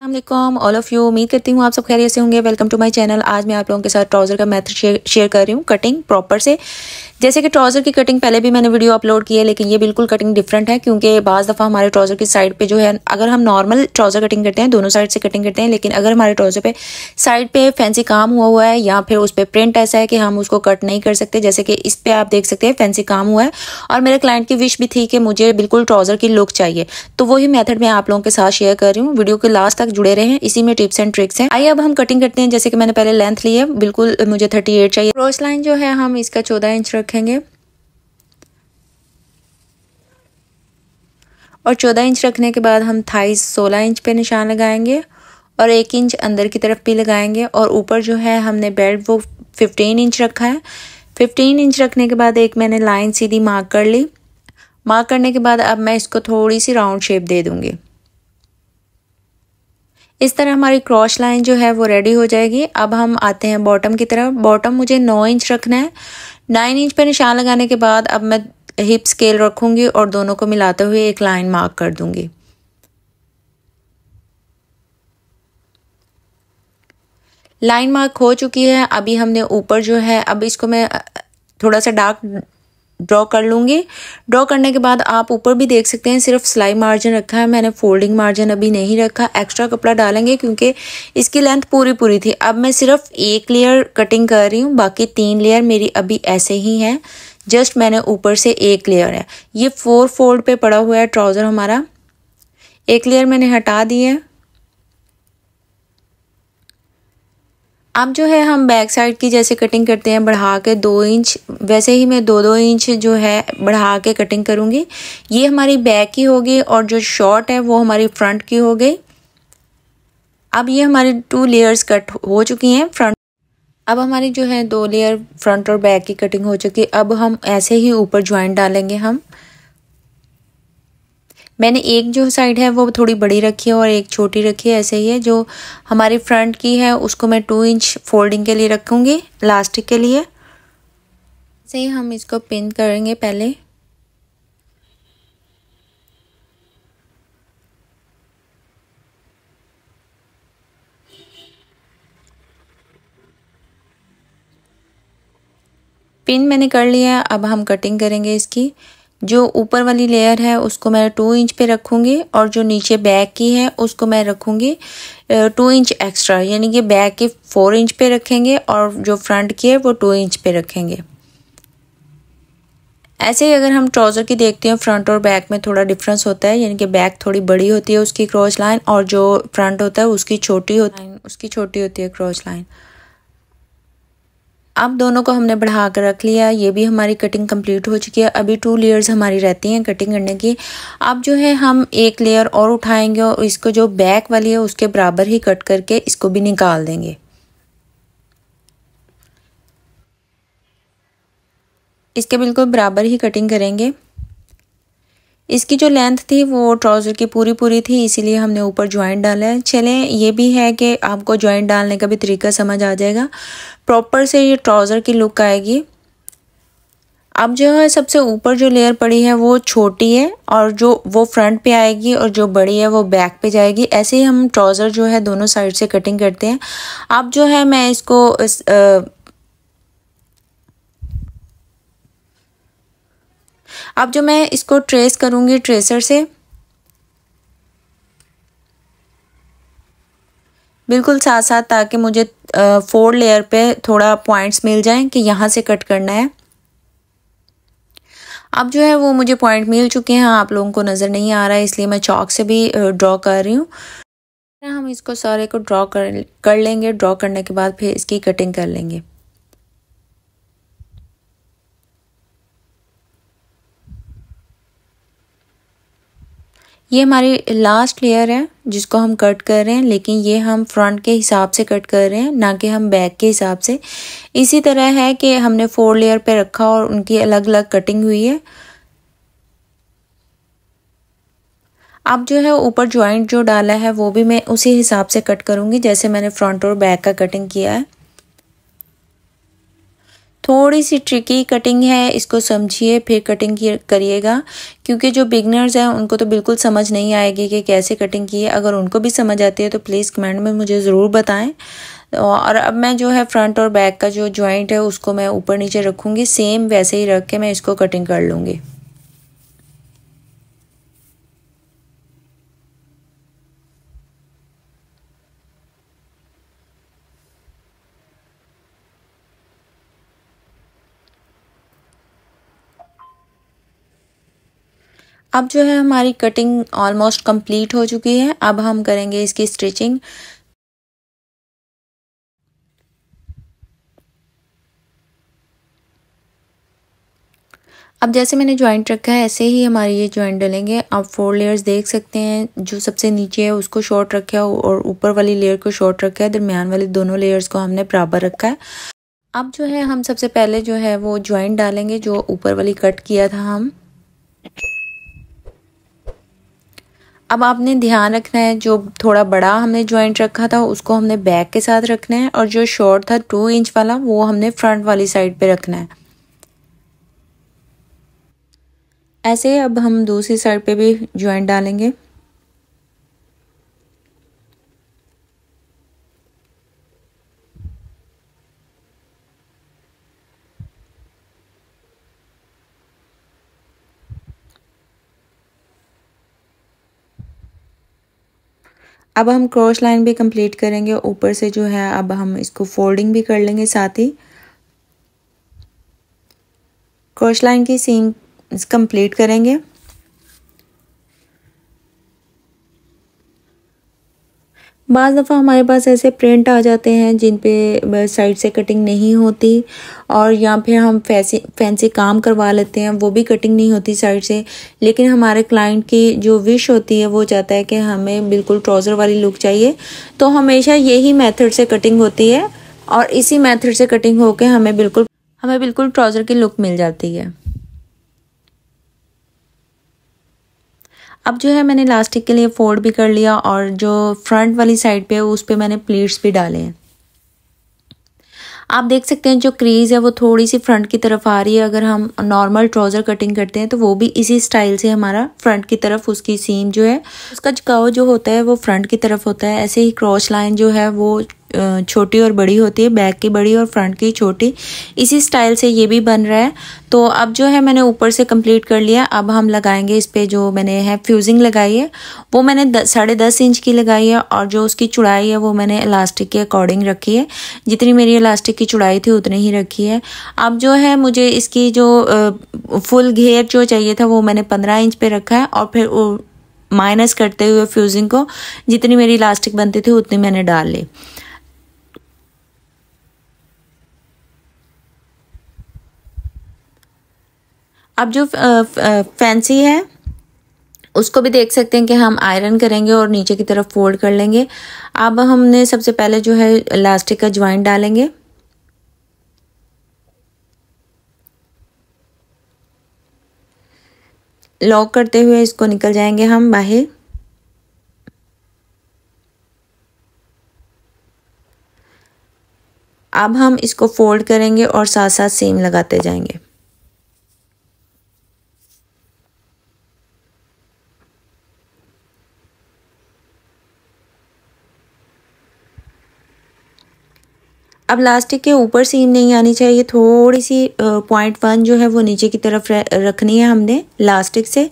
अस्सलाम all of you. उम्मीद करती हूँ आप सब खैरियत से होंगे। Welcome to my channel. आज मैं आप लोगों के साथ ट्राउज़र का मेथड शेयर कर रही हूँ, कटिंग प्रॉपर से। जैसे कि ट्राउज़र की कटिंग पहले भी मैंने वीडियो अपलोड की है, लेकिन ये बिल्कुल कटिंग डिफरेंट है, क्योंकि बाज़ दफ़ा हमारे ट्राउज़र की साइड पे जो है, अगर हम नॉर्मल ट्राउज़र कटिंग करते हैं दोनों साइड से कटिंग करते हैं, लेकिन अगर हमारे ट्राउज़र पे साइड पे फैंसी काम हुआ है या फिर उस पर प्रिंट ऐसा है कि हम उसको कट नहीं कर सकते, जैसे कि इस पे आप देख सकते हैं फैंसी काम हुआ है, और मेरे क्लाइंट की विश भी थी कि मुझे बिल्कुल ट्राउज़र की लुक चाहिए, तो वही मेथड मैं आप लोगों के साथ शेयर कर रही हूँ। वीडियो के लास्ट तक जुड़े रहें, इसी में टिप्स एंड ट्रिक्स हैं। आइए अब हम कटिंग करते हैं। जैसे कि मैंने पहले लेंथ ली है, बिल्कुल मुझे 38 चाहिए। क्रॉस लाइन जो है हम इसका 14 इंच रखेंगे, और 14 इंच रखने के बाद हम थाइस 16 इंच पे निशान लगाएंगे और 1 इंच अंदर की तरफ भी लगाएंगे, और ऊपर जो है हमने बेल्ट वो 15 इंच रखा है। 15 इंच रखने के बाद एक मैंने लाइन सीधी मार्क कर ली। मार्क करने के बाद अब मैं इसको थोड़ी सी राउंड शेप दे दूंगी। इस तरह हमारी क्रॉस लाइन जो है वो रेडी हो जाएगी। अब हम आते हैं बॉटम की तरफ। बॉटम मुझे 9 इंच रखना है। 9 इंच पे निशान लगाने के बाद अब मैं हिप स्केल रखूंगी और दोनों को मिलाते हुए एक लाइन मार्क कर दूंगी। लाइन मार्क हो चुकी है। अभी हमने ऊपर जो है, अब इसको मैं थोड़ा सा डार्क ड्रॉ कर लूँगी। ड्रॉ करने के बाद आप ऊपर भी देख सकते हैं सिर्फ सिलाई मार्जिन रखा है, मैंने फोल्डिंग मार्जिन अभी नहीं रखा। एक्स्ट्रा कपड़ा डालेंगे क्योंकि इसकी लेंथ पूरी थी। अब मैं सिर्फ एक लेयर कटिंग कर रही हूँ, बाकी 3 लेयर मेरी अभी ऐसे ही हैं। जस्ट मैंने ऊपर से एक लेयर है, ये 4 फोल्ड पे पड़ा हुआ है ट्राउज़र हमारा। एक लेयर मैंने हटा दी है। अब जो है हम बैक साइड की जैसे कटिंग करते हैं बढ़ा के 2 इंच, वैसे ही मैं 2-2 इंच जो है बढ़ा के कटिंग करूँगी। ये हमारी बैक की होगी और जो शॉर्ट है वो हमारी फ्रंट की हो गई। अब ये हमारी 2 लेयर्स कट हो चुकी हैं फ्रंट। अब हमारी जो है 2 लेयर फ्रंट और बैक की कटिंग हो चुकी है। अब हम ऐसे ही ऊपर ज्वाइंट डालेंगे। मैंने एक जो साइड है वो थोड़ी बड़ी रखी है और एक छोटी रखी है, ऐसे ही है। जो हमारी फ्रंट की है उसको मैं 2 इंच फोल्डिंग के लिए रखूँगी, इलास्टिक के लिए। ऐसे ही हम इसको पिन करेंगे पहले। पिन मैंने कर लिया। अब हम कटिंग करेंगे इसकी। जो ऊपर वाली लेयर है उसको मैं 2 इंच पे रखूँगी, और जो नीचे बैक की है उसको मैं रखूँगी 2 इंच एक्स्ट्रा, यानी कि बैक की 4 इंच पे रखेंगे और जो फ्रंट की है वो 2 इंच पे रखेंगे। ऐसे ही अगर हम ट्राउज़र की देखते हैं, फ्रंट और बैक में थोड़ा डिफरेंस होता है, यानी कि बैक थोड़ी बड़ी होती है उसकी क्रॉस लाइन, और जो फ्रंट होता है उसकी छोटी होती है क्रॉस लाइन। अब दोनों को हमने बढ़ा कर रख लिया। ये भी हमारी कटिंग कंप्लीट हो चुकी है। अभी 2 लेयर्स हमारी रहती हैं कटिंग करने की। अब जो है हम एक लेयर और उठाएंगे और इसको जो बैक वाली है उसके बराबर ही कट करके इसको भी निकाल देंगे। इसके बिल्कुल बराबर ही कटिंग करेंगे। इसकी जो लेंथ थी वो ट्राउज़र की पूरी थी, इसीलिए हमने ऊपर ज्वाइंट डाला है। चलें, ये भी है कि आपको ज्वाइंट डालने का भी तरीका समझ आ जाएगा, प्रॉपर से ये ट्राउज़र की लुक आएगी। अब जो है सबसे ऊपर जो लेयर पड़ी है वो छोटी है, और जो वो फ्रंट पे आएगी, और जो बड़ी है वो बैक पे जाएगी। ऐसे ही हम ट्राउज़र जो है दोनों साइड से कटिंग करते हैं। अब जो है मैं इसको अब जो मैं इसको ट्रेस करूँगी ट्रेसर से, बिल्कुल साथ साथ, ताकि मुझे 4 लेयर पे थोड़ा पॉइंट्स मिल जाएं कि यहाँ से कट करना है। अब जो है वो मुझे पॉइंट मिल चुके हैं, आप लोगों को नज़र नहीं आ रहा है इसलिए मैं चॉक से भी ड्रॉ कर रही हूँ। हम इसको सारे को ड्रॉ कर लेंगे। ड्रॉ करने के बाद फिर इसकी कटिंग कर लेंगे। ये हमारी लास्ट लेयर है जिसको हम कट कर रहे हैं, लेकिन ये हम फ्रंट के हिसाब से कट कर रहे हैं, ना कि हम बैक के हिसाब से। इसी तरह है कि हमने 4 लेयर पे रखा और उनकी अलग अलग कटिंग हुई है। अब जो है ऊपर ज्वाइंट जो डाला है वो भी मैं उसी हिसाब से कट करूँगी जैसे मैंने फ्रंट और बैक का कटिंग किया है। थोड़ी सी ट्रिकी कटिंग है, इसको समझिए फिर कटिंग करिएगा, क्योंकि जो बिगनर्स हैं उनको तो बिल्कुल समझ नहीं आएगी कि कैसे कटिंग की है। अगर उनको भी समझ आती है तो प्लीज़ कमेंट में मुझे ज़रूर बताएं। और अब मैं जो है फ्रंट और बैक का जो जॉइंट है उसको मैं ऊपर नीचे रखूँगी, सेम वैसे ही रख के मैं इसको कटिंग कर लूँगी। अब जो है हमारी कटिंग ऑलमोस्ट कंप्लीट हो चुकी है। अब हम करेंगे इसकी स्टिचिंग। अब जैसे मैंने जॉइंट रखा है ऐसे ही हमारी ये जॉइंट डलेंगे। आप 4 लेयर्स देख सकते हैं, जो सबसे नीचे है उसको शॉर्ट रखा है और ऊपर वाली लेयर को शॉर्ट रखा है, दरमियान वाली दोनों लेयर्स को हमने बराबर रखा है। अब जो है हम सबसे पहले जो है वो जॉइंट डालेंगे जो ऊपर वाली कट किया था हम। अब आपने ध्यान रखना है, जो थोड़ा बड़ा हमने जॉइंट रखा था उसको हमने बैक के साथ रखना है, और जो शॉर्ट था 2 इंच वाला वो हमने फ्रंट वाली साइड पे रखना है। ऐसे अब हम दूसरी साइड पे भी जॉइंट डालेंगे। अब हम क्रॉस लाइन भी कंप्लीट करेंगे ऊपर से जो है। अब हम इसको फोल्डिंग भी कर लेंगे साथ ही। क्रॉस लाइन की सीम कंप्लीट करेंगे। बाज़ दफ़ा हमारे पास ऐसे प्रिंट आ जाते हैं जिन पे साइड से कटिंग नहीं होती, और या फिर हम फैंसी काम करवा लेते हैं, वो भी कटिंग नहीं होती साइड से। लेकिन हमारे क्लाइंट की जो विश होती है वो चाहता है कि हमें बिल्कुल ट्राउज़र वाली लुक चाहिए, तो हमेशा यही मेथड से कटिंग होती है, और इसी मेथड से कटिंग होके हमें बिल्कुल ट्राउज़र की लुक मिल जाती है। अब जो है मैंने इलास्टिक के लिए फोल्ड भी कर लिया, और जो फ्रंट वाली साइड पे है उस पे मैंने प्लीट्स भी डाले हैं। आप देख सकते हैं जो क्रीज है वो थोड़ी सी फ्रंट की तरफ आ रही है। अगर हम नॉर्मल ट्राउज़र कटिंग करते हैं तो वो भी इसी स्टाइल से हमारा फ्रंट की तरफ उसकी सीम जो है उसका झुकाव जो होता है वो फ्रंट की तरफ होता है। ऐसे ही क्रॉस लाइन जो है वो छोटी और बड़ी होती है, बैक की बड़ी और फ्रंट की छोटी। इसी स्टाइल से ये भी बन रहा है। तो अब जो है मैंने ऊपर से कंप्लीट कर लिया। अब हम लगाएंगे इस पे जो मैंने है फ्यूजिंग लगाई है वो मैंने 10.5 इंच की लगाई है, और जो उसकी चौड़ाई है वो मैंने इलास्टिक के अकॉर्डिंग रखी है। जितनी मेरी इलास्टिक की चौड़ाई थी उतनी ही रखी है। अब जो है मुझे इसकी जो फुल घेर जो चाहिए था वो मैंने 15 इंच पे रखा है, और फिर माइनस करते हुए फ्यूजिंग को जितनी मेरी इलास्टिक बनती थी उतनी मैंने डाल ली। अब जो फैंसी है उसको भी देख सकते हैं कि हम आयरन करेंगे और नीचे की तरफ फोल्ड कर लेंगे। अब हमने सबसे पहले जो है इलास्टिक का ज्वाइंट डालेंगे। लॉक करते हुए इसको निकल जाएंगे हम बाहर। अब हम इसको फोल्ड करेंगे और साथ साथ सीम लगाते जाएंगे। अब इलास्टिक के ऊपर सीम नहीं आनी चाहिए, थोड़ी सी 0.1 जो है वो नीचे की तरफ रखनी है हमने इलास्टिक से,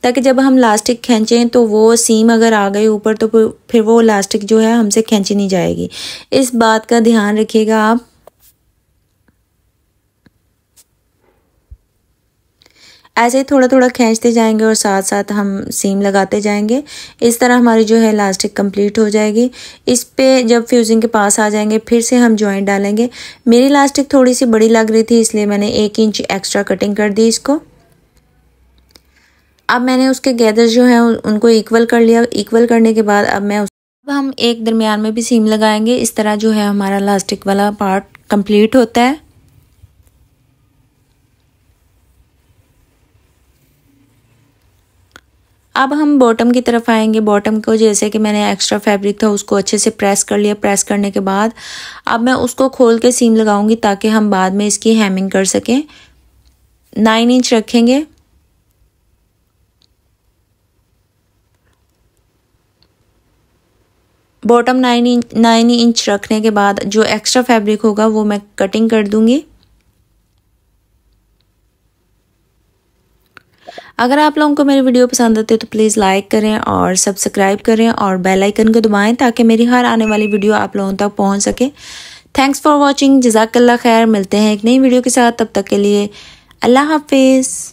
ताकि जब हम इलास्टिक खींचें तो वो सीम अगर आ गई ऊपर तो फिर वो इलास्टिक जो है हमसे खींची नहीं जाएगी। इस बात का ध्यान रखिएगा आप। ऐसे ही थोड़ा थोड़ा खींचते जाएंगे और साथ साथ हम सीम लगाते जाएंगे। इस तरह हमारी जो है इलास्टिक कंप्लीट हो जाएगी। इस पे जब फ्यूजिंग के पास आ जाएंगे फिर से हम जॉइंट डालेंगे। मेरी इलास्टिक थोड़ी सी बड़ी लग रही थी इसलिए मैंने 1 इंच एक्स्ट्रा कटिंग कर दी इसको। अब मैंने उसके गैदर जो है उनको इक्वल कर लिया। इक्वल करने के बाद अब हम एक दरमियान में भी सीम लगाएंगे। इस तरह जो है हमारा इलास्टिक वाला पार्ट कंप्लीट होता है। अब हम बॉटम की तरफ आएंगे। बॉटम को जैसे कि मैंने एक्स्ट्रा फैब्रिक था उसको अच्छे से प्रेस कर लिया। प्रेस करने के बाद अब मैं उसको खोल के सीम लगाऊंगी ताकि हम बाद में इसकी हेमिंग कर सकें। 9 इंच रखेंगे। बॉटम 9 इंच रखने के बाद जो एक्स्ट्रा फैब्रिक होगा वो मैं कटिंग कर दूंगी। अगर आप लोगों को मेरी वीडियो पसंद आती है तो प्लीज़ लाइक करें और सब्सक्राइब करें और बेल आइकन को दबाएं ताकि मेरी हर आने वाली वीडियो आप लोगों तक पहुंच सके। Thanks for watching. जज़ाकल्लाह खैर। मिलते हैं एक नई वीडियो के साथ। तब तक के लिए अल्लाह हाफिज़।